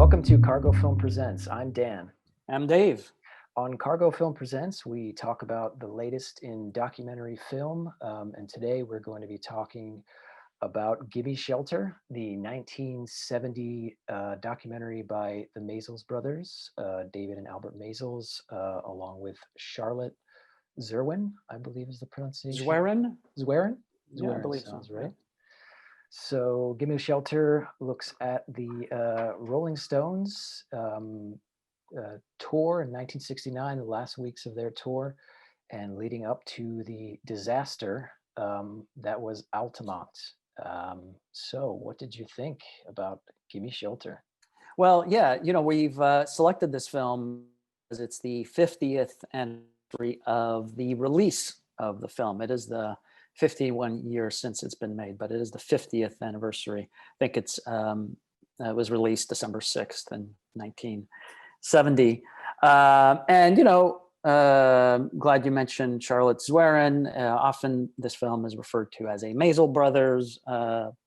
Welcome to Cargo Film Presents. I'm Dan. I'm Dave. On Cargo Film Presents, we talk about the latest in documentary film, and today we're going to be talking about Gimme Shelter, the 1970 documentary by the Maysles brothers, David and Albert Maysles, along with Charlotte Zerwin, I believe is the pronunciation. Zwerin? Zwerin? Yeah, I Zwerin believe sounds so. right. So Gimme Shelter looks at the Rolling Stones tour in 1969, the last weeks of their tour, and leading up to the disaster that was Altamont. So what did you think about Gimme Shelter? Well, yeah, we've selected this film because it's the 50th anniversary of the release of the film. It is the 51 years since it's been made, but it is the 50th anniversary. I think it was released December 6th in 1970. Glad you mentioned Charlotte Zwerin. Often this film is referred to as a Maysles brothers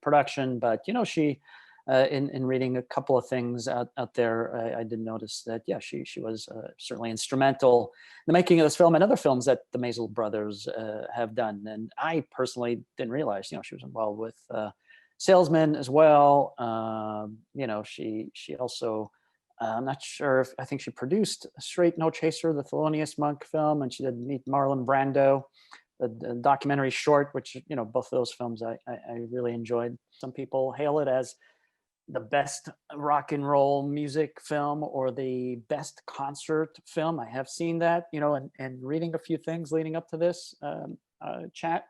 production, but she, in reading a couple of things out there, I did notice that she was certainly instrumental in the making of this film and other films that the Maysles brothers have done. And I personally didn't realize she was involved with Salesman as well. She also. I'm not sure if I think she produced Straight No Chaser, the Thelonious Monk film, and she did Meet Marlon Brando, the documentary short, which both of those films I really enjoyed. Some people hail it as the best rock and roll music film or the best concert film. I have seen that, and reading a few things leading up to this chat.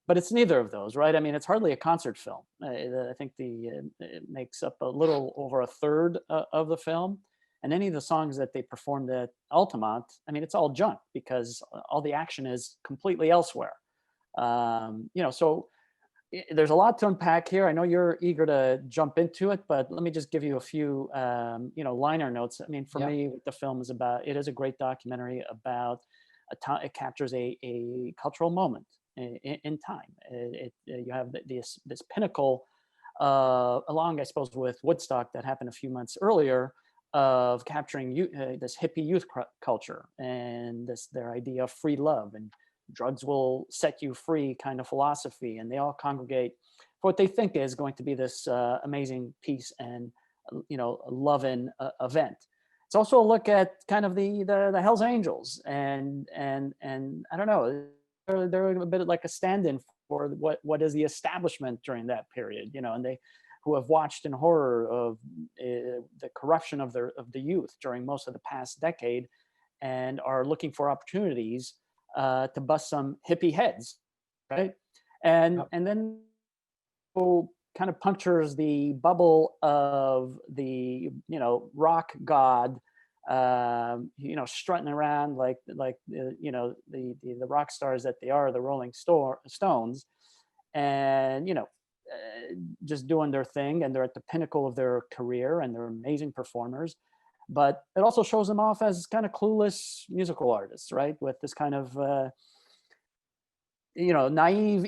But it's neither of those, right? I mean, it's hardly a concert film. I think it makes up a little over a third of the film. And any of the songs that they performed at Altamont, I mean, it's all junk because all the action is completely elsewhere. So there's a lot to unpack here. I know you're eager to jump into it, but let me just give you a few, liner notes. I mean, for me, what the film is about, it is a great documentary about it captures a cultural moment in time. You have this pinnacle along, I suppose, with Woodstock that happened a few months earlier of capturing this hippie youth culture and their idea of free love and drugs will set you free kind of philosophy. And they all congregate for what they think is going to be this amazing peace and loving event. It's also a look at kind of the Hells Angels and I don't know, they're a bit like a stand-in for what is the establishment during that period, and they who have watched in horror of the corruption of the youth during most of the past decade and are looking for opportunities to bust some hippie heads, right? And then kind of punctures the bubble of the rock god, strutting around like the rock stars that they are, the Rolling Stones, and just doing their thing, and they're at the pinnacle of their career and they're amazing performers. But it also shows them off as kind of clueless musical artists, right? With this kind of naive,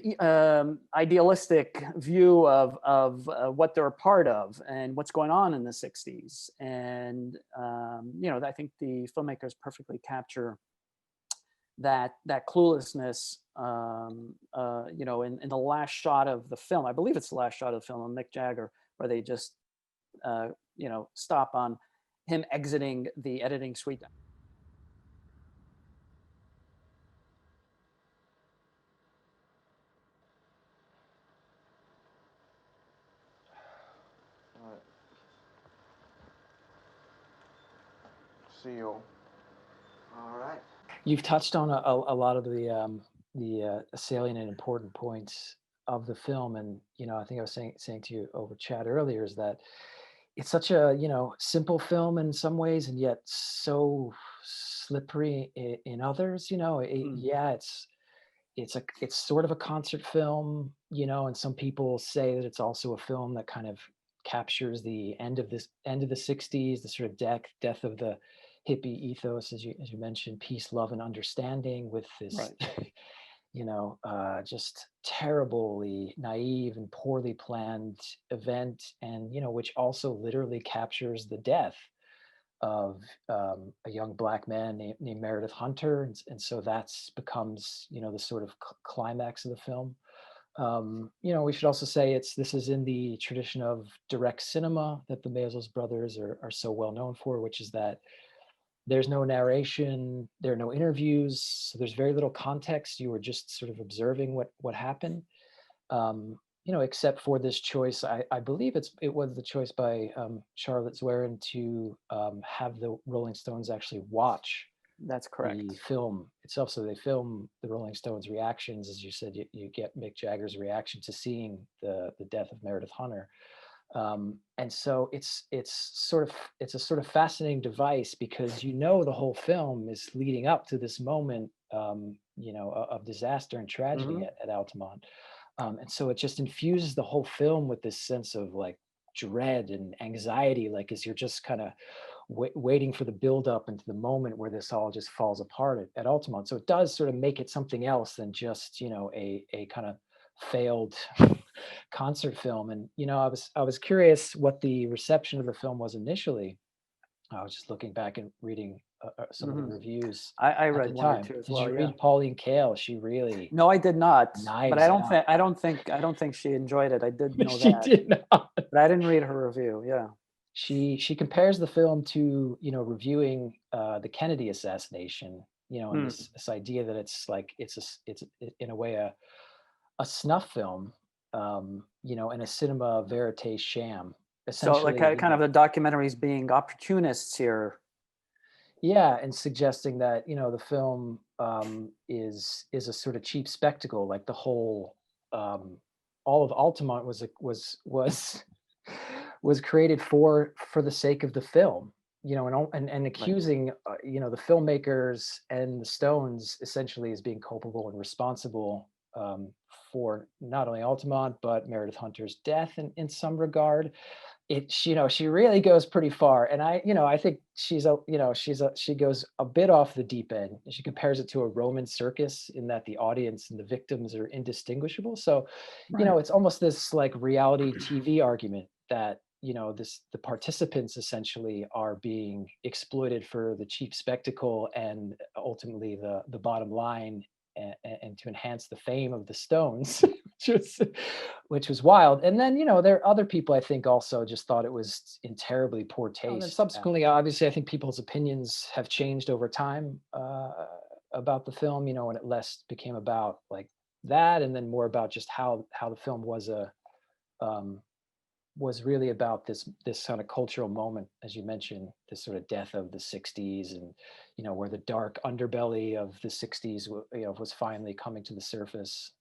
idealistic view of what they're a part of and what's going on in the 60s. And, I think the filmmakers perfectly capture that cluelessness, in the last shot of the film. I believe it's the last shot of the film of Mick Jagger, where they just, stop on him exiting the editing suite. Seal. All right. You've touched on a lot of the salient and important points of the film, and I think I was saying to you over chat earlier is that it's such a simple film in some ways, and yet so slippery in others. It's sort of a concert film, and some people say that it's also a film that kind of captures the end of the 60s, the sort of death of the hippie ethos, as you mentioned, peace, love, and understanding, with this Right. just terribly naive and poorly planned event, and which also literally captures the death of a young black man named Meredith Hunter, and so that's becomes the sort of climax of the film. We should also say this is in the tradition of direct cinema that the Maysles brothers are so well known for, which is that there's no narration, there are no interviews, so there's very little context. You were just sort of observing what happened. Except for this choice, I believe it was the choice by Charlotte Zwerin to have the Rolling Stones actually watch That's the correct. film itself. So they film the Rolling Stones reactions, as you said. You get Mick Jagger's reaction to seeing the death of Meredith Hunter, and so it's a sort of fascinating device, because the whole film is leading up to this moment, of disaster and tragedy Hmm. at Altamont. And so it just infuses the whole film with this sense of like dread and anxiety, like as you're just kind of waiting for the build up into the moment where this all just falls apart at Altamont. So it does sort of make it something else than just a kind of failed concert film. And I was curious what the reception of the film was initially. I was just looking back and reading some of the Hmm. reviews I at the read one or time. two as Did well. you Yeah. read Pauline Kael? She really No, I did not. But knives out. I don't think she enjoyed it. I did know She that, did not. but I didn't read her review. Yeah. She compares the film to reviewing the Kennedy assassination, and Hmm. this idea that it's like in a way a snuff film, and a cinema verite sham. So like Essentially, kind of the documentaries being opportunists here. yeah, and suggesting that the film is a sort of cheap spectacle, like the whole all of Altamont was was created for the sake of the film, and Right. accusing the filmmakers and the Stones essentially as being culpable and responsible for not only Altamont but Meredith Hunter's death in some regard. She really goes pretty far, and I think she goes a bit off the deep end. She compares it to a Roman circus in that the audience and the victims are indistinguishable. So Right. it's almost this like reality TV argument that the participants essentially are being exploited for the cheap spectacle, and ultimately the bottom line, and to enhance the fame of the Stones, which was wild. And then there are other people, I think, also just thought it was in terribly poor Oh, then taste. yeah. Subsequently, obviously, I think people's opinions have changed over time about the film, and it less became about like that, and then more about just how the film um, was really about this kind of cultural moment, as you mentioned, this sort of death of the 60s, and where the dark underbelly of the 60s was finally coming to the surface.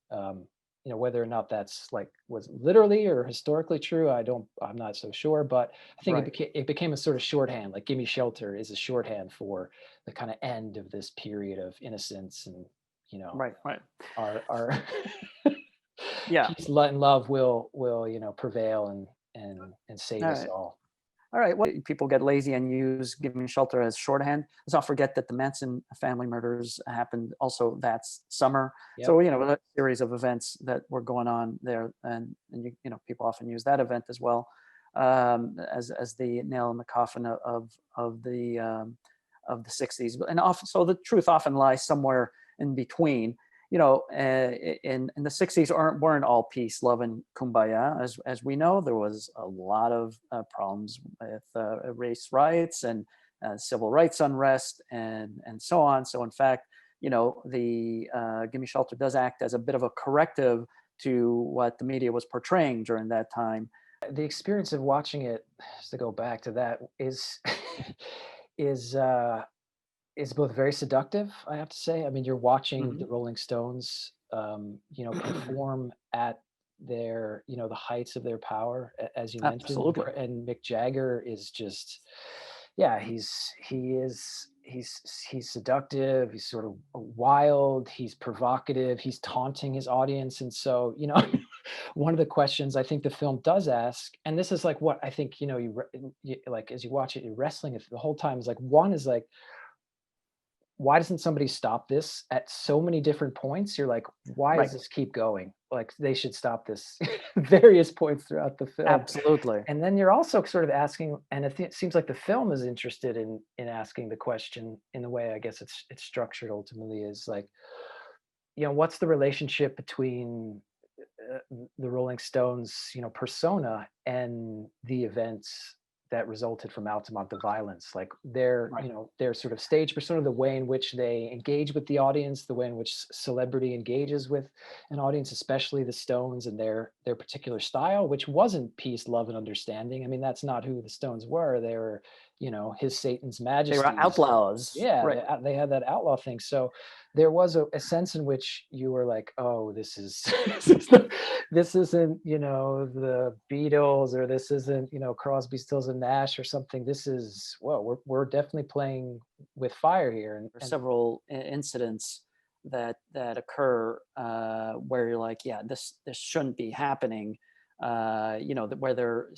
Whether or not that's like was literally or historically true, I'm not so sure, but I think Right. it became a sort of shorthand. Like Gimme Shelter is a shorthand for the kind of end of this period of innocence, and Right. Right. our Yeah. peace, and love will prevail, and save All us right. all. All right. Well, people get lazy and use Giving Shelter as shorthand. Let's not forget that the Manson family murders happened also that summer. Yep. So, a series of events that were going on there. And people often use that event as well, as the nail in the coffin of the 60s. And often, so the truth often lies somewhere in between. In the 60s weren't all peace, love, and kumbaya. As we know, there was a lot of problems with race riots and civil rights unrest and so on. So in fact, the Gimme Shelter does act as a bit of a corrective to what the media was portraying during that time. The experience of watching it, just to go back to that, is is uh is both very seductive, I have to say. I mean, you're watching the Mhm. Rolling Stones, perform at the heights of their power, as you mentioned, Absolutely. and Mick Jagger is just, yeah, he's seductive, he's sort of wild, he's provocative, he's taunting his audience, and so one of the questions I think the film does ask, and this is like what I think you like as you watch it, you're wrestling it the whole time, is like one is like why doesn't somebody stop this at so many different points? You're like, why Right. does this keep going? Like they should stop this various points throughout the film. Absolutely. And then you're also sort of asking, and it seems like the film is interested in asking the question in the way I guess it's structured ultimately is like, what's the relationship between the Rolling Stones, persona and the events that resulted from Altamont, the violence, like Right. their sort of stage persona, the way in which they engage with the audience, the way in which celebrity engages with an audience, especially the Stones and their particular style, which wasn't peace, love, and understanding. I mean, that's not who the Stones were. They were, his Satan's They were majesties. outlaws. Yeah, Right. they had that outlaw thing. So there was a sense in which you were like, oh, this is this isn't, the Beatles, or this isn't, Crosby, Stills and Nash or something. This is, well, we're definitely playing with fire here. Or And several incidents that occur where you're like, yeah, this shouldn't be happening. Where they're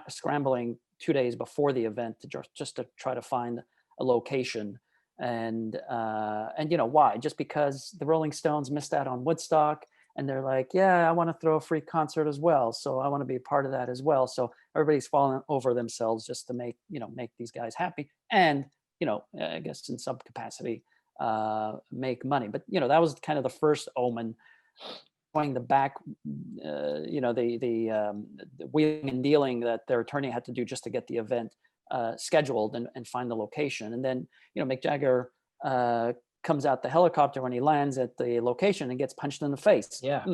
scrambling 2 days before the event to just to try to find a location, and why? Just because the Rolling Stones missed out on Woodstock, and they're like, yeah, I want to throw a free concert as well, so I want to be a part of that as well. So everybody's falling over themselves just to make these guys happy, and I guess in some capacity, make money. But that was kind of the first omen, showing the back, the wheeling and dealing that their attorney had to do just to get the event scheduled and find the location. And then Mick Jagger comes out the helicopter when he lands at the location and gets punched in the face. yeah,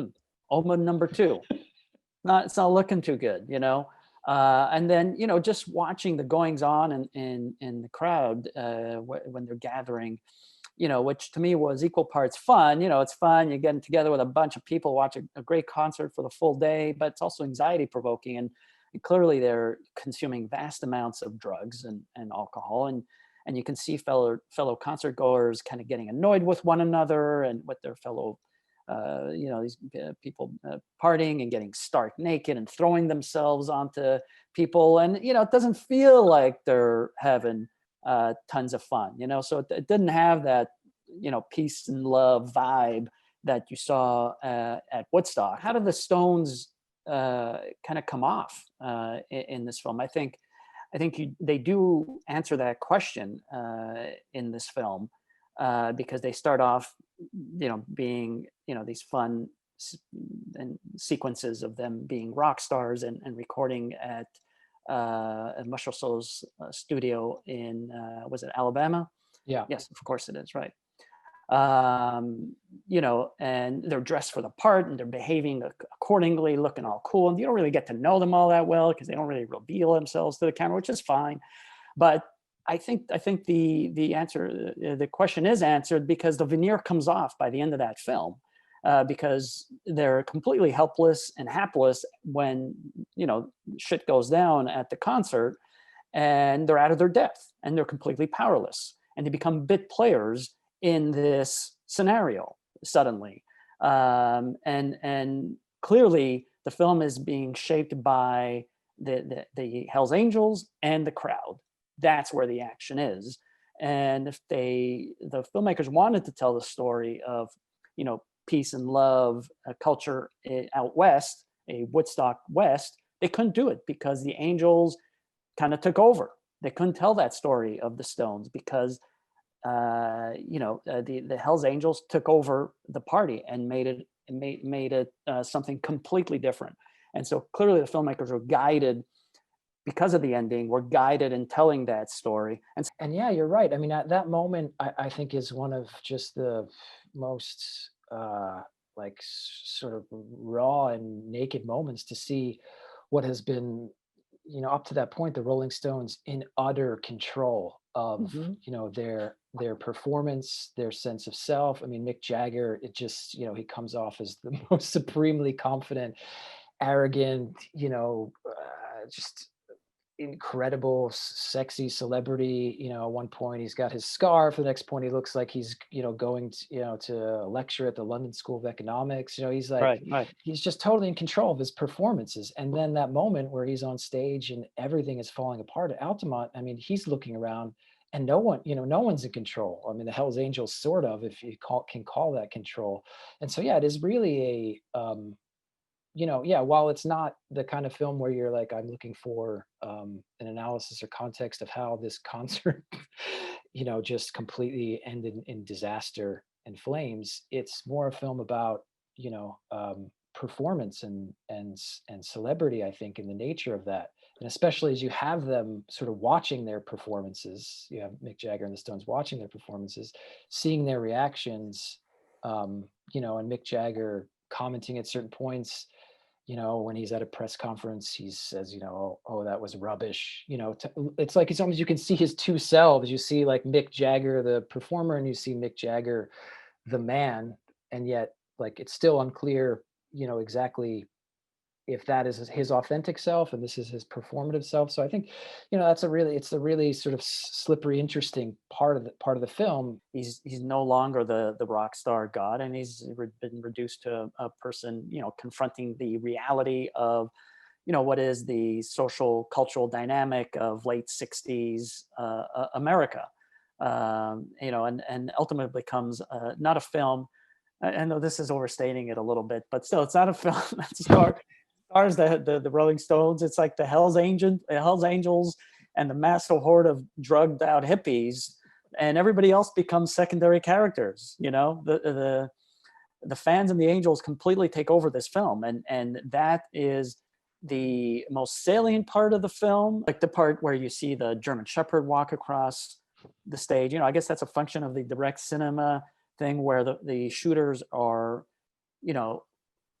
Omen number two. It's not looking too good, and then just watching the goings on in the crowd when they're gathering, which to me was equal parts fun. It's fun, you're getting together with a bunch of people, watch a great concert for the full day, but it's also anxiety provoking, and clearly they're consuming vast amounts of drugs and alcohol, and you can see fellow concert goers kind of getting annoyed with one another and with their fellow these people partying and getting stark naked and throwing themselves onto people, and it doesn't feel like they're having tons of fun, so it didn't have that peace and love vibe that you saw at Woodstock. How did the Stones kind of come off in this film? I think they do answer that question in this film, because they start off being these fun and sequences of them being rock stars and recording at Muscle Souls studio in was it Alabama? yeah, Yes, of course it is, right. And they're dressed for the part and they're behaving accordingly, looking all cool, and you don't really get to know them all that well because they don't really reveal themselves to the camera, which is fine. But I think the answer, the question is answered because the veneer comes off by the end of that film, because they're completely helpless and hapless when shit goes down at the concert, and they're out of their depth and they're completely powerless, and they become bit players in this scenario suddenly, and clearly the film is being shaped by the Hell's Angels and the crowd. That's where the action is. And if the filmmakers wanted to tell the story of peace and love, culture out west, a Woodstock West, they couldn't do it because the Angels kind of took over. They couldn't tell that story of the Stones because the Hell's Angels took over the party and made it something completely different. And so clearly the filmmakers were guided, because of the ending, we're guided in telling that story. and yeah, you're right. I mean, at that moment, I think is one of just the most like sort of raw and naked moments to see what has been, up to that point, the Rolling Stones in utter control of, Mhm. their performance, their sense of self. I mean, Mick Jagger, it just, he comes off as the most supremely confident, arrogant, just incredible sexy celebrity. At one point he's got his scarf, the next point he looks like he's going to, to a lecture at the London School of Economics. He's like, Right. he's just totally in control of his performances. And then that moment where he's on stage and everything is falling apart at Altamont, I mean, he's looking around and no one, no one's in control. I mean, the Hell's Angels, sort of, if you can call that control. And so, yeah, it is really yeah, while it's not the kind of film where you're like, I'm looking for an analysis or context of how this concert, just completely ended in disaster and flames, it's more a film about, performance and celebrity, I think, in the nature of that. And especially as you have them sort of watching their performances, you have Mick Jagger and the Stones watching their performances, seeing their reactions, and Mick Jagger commenting at certain points, when he's at a press conference, he says, oh, that was rubbish. It's like, it's almost, you can see his two selves. You see like Mick Jagger, the performer, and you see Mick Jagger, the man. And yet, like, it's still unclear, exactly if that is his authentic self and this is his performative self. So I think, it's a really sort of slippery, interesting part of the film. He's no longer the rock star god, and he's been reduced to a person, confronting the reality of, what is the social cultural dynamic of late 60s America. And ultimately becomes not a film. I know this is overstating it a little bit, but still, it's not a film that stars the Rolling Stones. It's like the Hell's Angels and the massive horde of drugged out hippies, and everybody else becomes secondary characters. The fans and the Angels completely take over this film, and that is the most salient part of the film, like the part where you see the German Shepherd walk across the stage. I guess that's a function of the direct cinema thing, where the shooters are,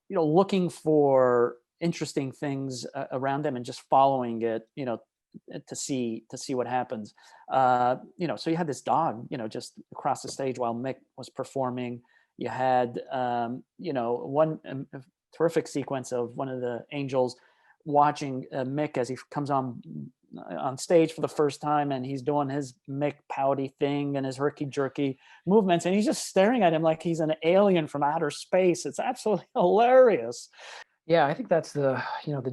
looking for interesting things around them and just following it, to see what happens. So you had this dog, just across the stage while Mick was performing. You had, one terrific sequence of one of the Angels watching Mick as he comes on stage for the first time, and he's doing his Mick pouty thing and his herky jerky movements, and he's just staring at him like he's an alien from outer space. It's absolutely hilarious. Yeah, I think that's the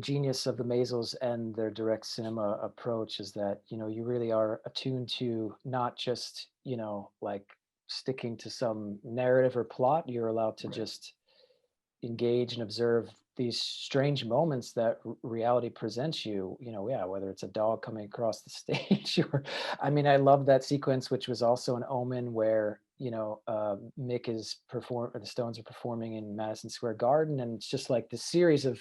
genius of the Maysles and their direct cinema approach, is that, you really are attuned to not just, like sticking to some narrative or plot. You're allowed to just engage and observe these strange moments that reality presents you, yeah, whether it's a dog coming across the stage or, I mean, I love that sequence, which was also an Omen, where, Mick or the Stones are performing in Madison Square Garden. And it's just like this series of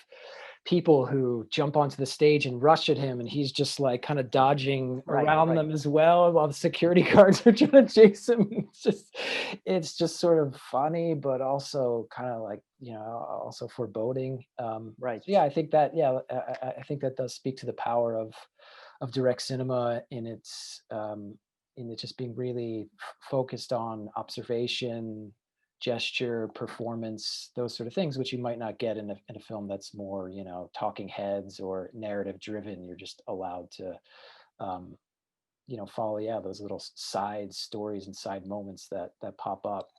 people who jump onto the stage and rush at him, and he's just like kind of dodging around them as well, while the security guards are trying to chase him. It's just sort of funny, but also kind of like, also foreboding. Right. So yeah, I think that, yeah, I think that does speak to the power of direct cinema in it just being really focused on observation, gesture, performance, those sort of things, which you might not get in a film that's more, talking heads or narrative driven. You're just allowed to, um, follow, yeah, those little side stories and side moments that pop up.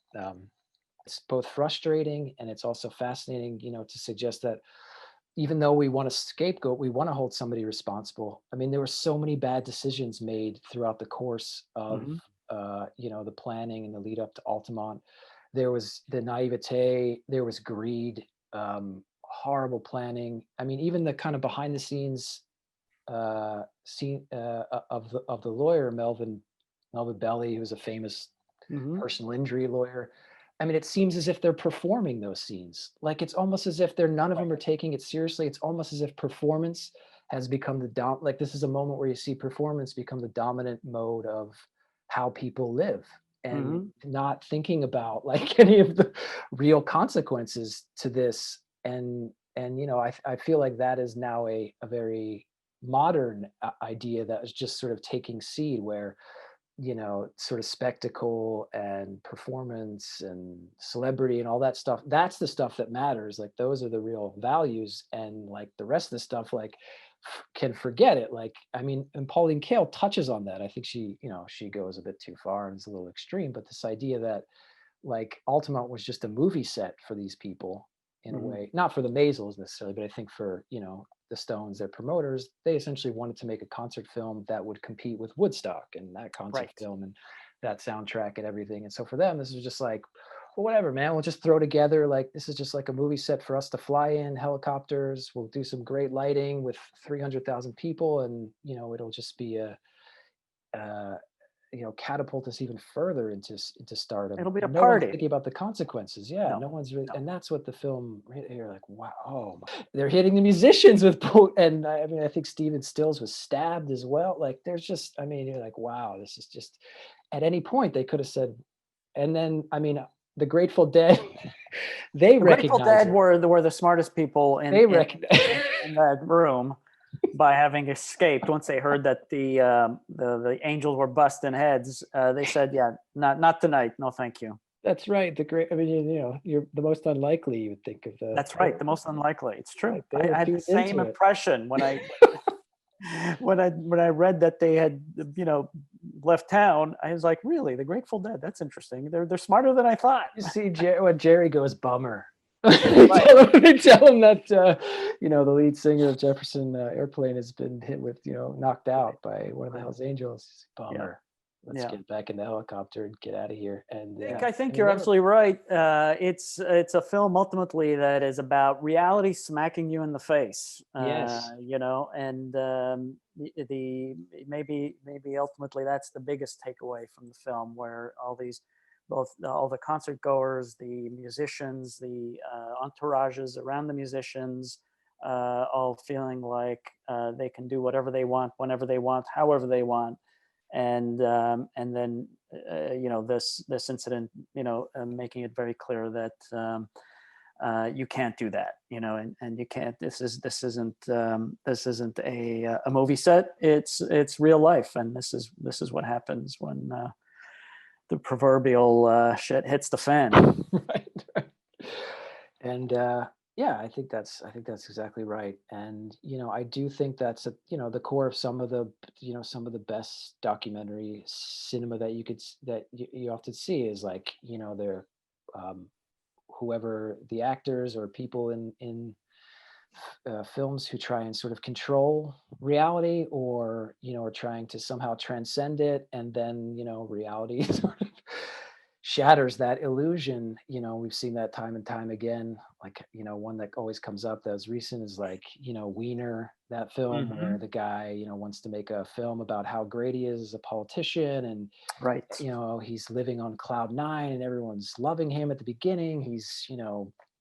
It's both frustrating and it's also fascinating, to suggest that even though we want a scapegoat, we want to hold somebody responsible. I mean, there were so many bad decisions made throughout the course of, Mhm. the planning and the lead up to Altamont. There was the naivete, there was greed, horrible planning. I mean, even the kind of behind the scenes scene of the lawyer Melvin Belly, who's a famous Mhm. personal injury lawyer. I mean, it seems as if they're performing those scenes. Like, it's almost as if none of them are taking it seriously. It's almost as if performance has become like, this is a moment where you see performance become the dominant mode of how people live, and Mhm. not thinking about like any of the real consequences to this. And I feel like that is now a very modern idea that is just sort of taking seed, where sort of spectacle and performance and celebrity and all that stuff, that's the stuff that matters. Like, those are the real values, and like the rest of the stuff, like, can forget it. Like, I mean, and Pauline Kael touches on that. I think she goes a bit too far and is a little extreme, but this idea that, like, Altamont was just a movie set for these people, in a Mhm. way, not for the Maysles necessarily, but I think for the Stones, their promoters, they essentially wanted to make a concert film that would compete with Woodstock and that concert Right. film and that soundtrack and everything. And so for them, this was just like, well, whatever, man, we'll just throw together, like, this is just like a movie set for us to fly in helicopters. We'll do some great lighting with 300,000 people, and it'll just be uh, catapult us even further into stardom. It'll be a And no one's party. thinking about the consequences. Yeah, No, no one's really, no. and that's what the film. You're like, wow, oh, they're hitting the musicians with, and I mean, I think Steven Stills was stabbed as well. Like, there's just, I mean, you're like, wow, this is just. At any point, they could have said, and then, I mean, the Grateful Dead, they The Grateful recognize Dead it. were the smartest people in They recognize. in that room by having escaped. Once they heard that the angels were busting heads, they said, "Yeah, not tonight. No, thank you." That's right. The great. I mean, you're the most unlikely. You would think of the. That's right. The most unlikely. It's true. Right, they were I had the tuned same into it. impression when I when I read that they had left town. I was like, really, the Grateful Dead? That's interesting. They're smarter than I thought. You see, when Jerry goes, bummer. They tell him that the lead singer of Jefferson Airplane has been hit with knocked out by one of the Hells Angels. Bummer. Let's get back in the helicopter and get out of here. And I think you're absolutely right. It's a film ultimately that is about reality smacking you in the face. Yes. And the maybe ultimately that's the biggest takeaway from the film, where all the concert goers, the musicians, the entourages around the musicians, all feeling like they can do whatever they want, whenever they want, however they want. And then this incident making it very clear that you can't do that, and you can't. This isn't a movie set. It's real life, and this is what happens when the proverbial shit hits the fan. Right. And I think that's exactly right. And I do think that's the core of some of the best documentary cinema that you often see is like they're whoever the actors or people in films who try and sort of control reality, or are trying to somehow transcend it, and then reality sort of shatters that illusion. We've seen that time and time again. Like one that always comes up that was recent is like Wiener, that film where the guy wants to make a film about how great he is as a politician, and Right. He's living on cloud nine and everyone's loving him at the beginning. He's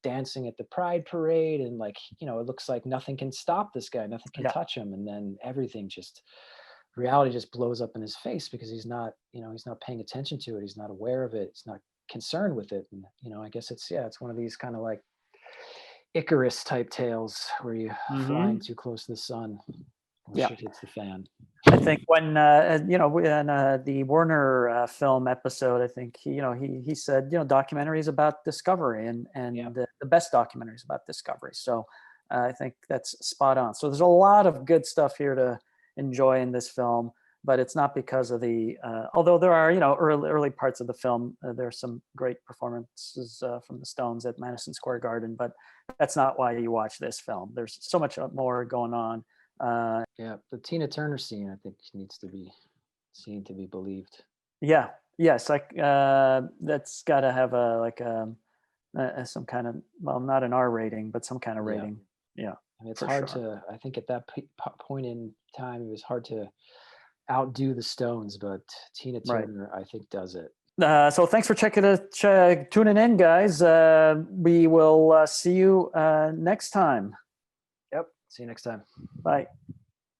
dancing at the pride parade, and like it looks like nothing can stop this guy, nothing can touch him, and then everything just reality just blows up in his face because he's not paying attention to it, he's not aware of it, he's not concerned with it. And I guess it's one of these kind of like Icarus type tales where you flying too close to the sun when shit hits the fan. I think when in the Warner film episode, I think he said documentaries about discovery and the best documentaries about discovery. So I think that's spot on. So there's a lot of good stuff here to enjoy in this film, but it's not because of the although there are early parts of the film, there's some great performances from the Stones at Madison Square Garden, but that's not why you watch this film. There's so much more going on. The Tina Turner scene, I think, needs to be seen to be believed. Yes, like that's got to have some kind of, well, not an R rating, but some kind of rating. Yeah, I mean, it's hard to. I think at that point in time, it was hard to outdo the Stones, but Tina Turner, I think, does it. So thanks for tuning in, guys. We will see you next time. Yep. See you next time. Bye.